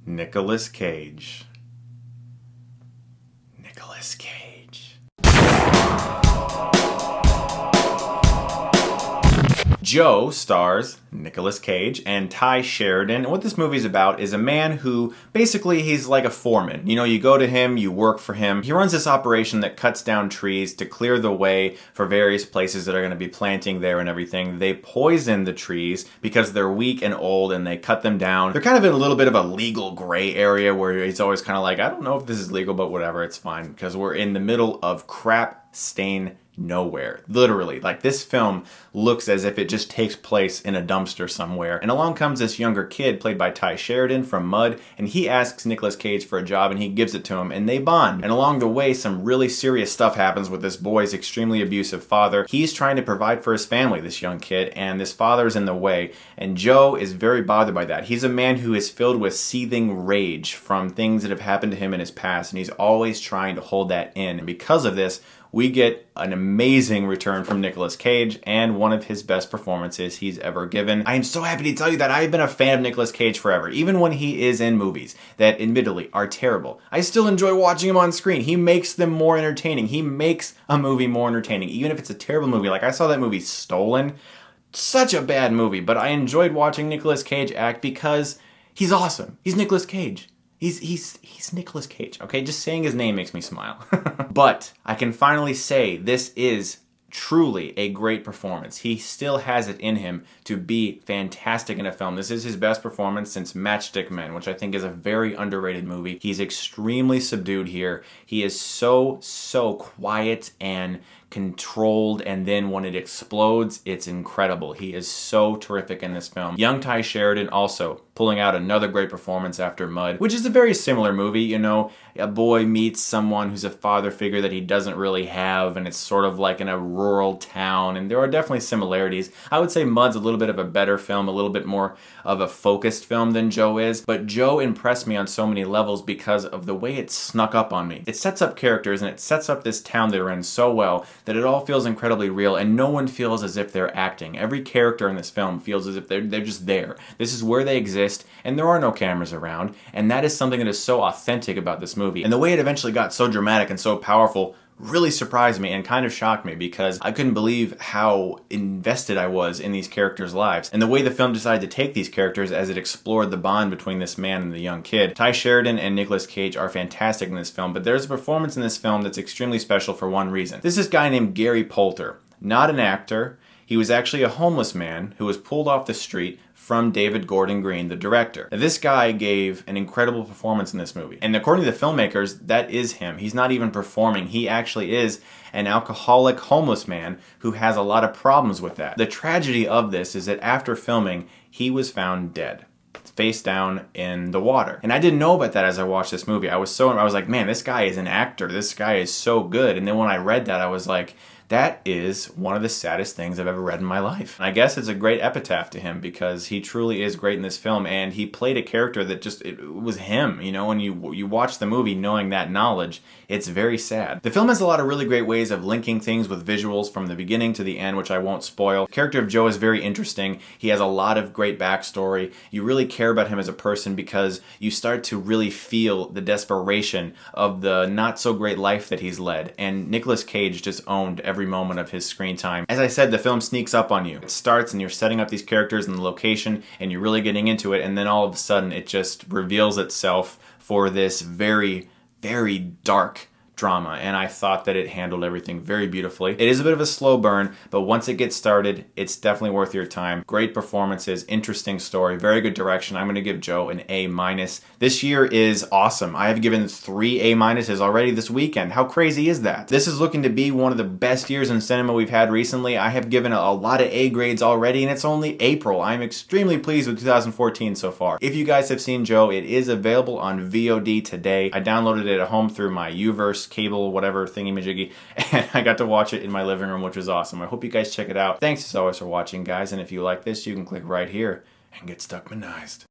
Nicolas Cage. Nicolas Cage. Joe stars Nicolas Cage and Ty Sheridan. And what this movie's about is a man who basically he's like a foreman. You know, you go to him, you work for him. He runs this operation that cuts down trees to clear the way for various places that are going to be planting there and everything. They poison the trees because they're weak and old and they cut them down. They're kind of in a little bit of a legal gray area where it's always kind of like, I don't know if this is legal, but whatever, it's fine. Because we're in the middle of crap stain nowhere. Literally, like this film looks as if it just takes place in a dumpster somewhere. And along comes this younger kid played by Ty Sheridan from Mud, and he asks Nicolas Cage for a job and he gives it to him and they bond. And along the way, some really serious stuff happens with this boy's extremely abusive father. He's trying to provide for his family, this young kid, and this father is in the way. And Joe is very bothered by that. He's a man who is filled with seething rage from things that have happened to him in his past, and he's always trying to hold that in. And because of this, we get an amazing return from Nicolas Cage and one of his best performances he's ever given. I am so happy to tell you that I've been a fan of Nicolas Cage forever, even when he is in movies that admittedly are terrible. I still enjoy watching him on screen. He makes them more entertaining. He makes a movie more entertaining, even if it's a terrible movie. Like I saw that movie Stolen. Such a bad movie, but I enjoyed watching Nicolas Cage act because he's awesome. He's Nicolas Cage. He's Nicolas Cage, okay? Just saying his name makes me smile. But I can finally say this is truly a great performance. He still has it in him to be fantastic in a film. This is his best performance since Matchstick Men, which I think is a very underrated movie. He's extremely subdued here. He is so quiet and controlled, and then when it explodes, it's incredible. He is so terrific in this film. Young Ty Sheridan also pulling out another great performance after Mud, which is a very similar movie. You know, a boy meets someone who's a father figure that he doesn't really have, and it's sort of like in a rural town, and there are definitely similarities. I would say Mud's a little bit of a better film, a little bit more of a focused film than Joe is, but Joe impressed me on so many levels because of the way it snuck up on me. It sets up characters and it sets up this town they're in so well that it all feels incredibly real, and no one feels as if they're acting. Every character in this film feels as if they're just there. This is where they exist, and there are no cameras around, and that is something that is so authentic about this movie. And the way it eventually got so dramatic and so powerful really surprised me and kind of shocked me because I couldn't believe how invested I was in these characters' lives. And the way the film decided to take these characters as it explored the bond between this man and the young kid. Ty Sheridan and Nicolas Cage are fantastic in this film, but there's a performance in this film that's extremely special for one reason. This is this guy named Gary Poulter, not an actor. He was actually a homeless man who was pulled off the street from David Gordon Green, the director. Now, this guy gave an incredible performance in this movie. And according to the filmmakers, that is him. He's not even performing. He actually is an alcoholic homeless man who has a lot of problems with that. The tragedy of this is that after filming, he was found dead, face down in the water. And I didn't know about that as I watched this movie. I was like, man, this guy is an actor. This guy is so good. And then when I read that, I was like, that is one of the saddest things I've ever read in my life. And I guess it's a great epitaph to him because he truly is great in this film, and he played a character that just, it was him, you know, when you watch the movie knowing that knowledge, it's very sad. The film has a lot of really great ways of linking things with visuals from the beginning to the end, which I won't spoil. The character of Joe is very interesting. He has a lot of great backstory. You really care about him as a person because you start to really feel the desperation of the not so great life that he's led. And Nicolas Cage just owned every moment of his screen time. As I said, the film sneaks up on you. It starts and you're setting up these characters and the location and you're really getting into it, and then all of a sudden it just reveals itself for this very, very dark drama, and I thought that it handled everything very beautifully. It is a bit of a slow burn, but once it gets started, it's definitely worth your time. Great performances, interesting story, very good direction. I'm going to give Joe an A-. This year is awesome. I have given 3 A- already this weekend. How crazy is that? This is looking to be one of the best years in cinema we've had recently. I have given a lot of A grades already, and it's only April. I'm extremely pleased with 2014 so far. If you guys have seen Joe, it is available on VOD today. I downloaded it at home through my Uverse cable, whatever thingy-majiggy, and I got to watch it in my living room, which was awesome. I hope you guys check it out. Thanks as always for watching, guys, and if you like this, you can click right here and get Stuckmanized.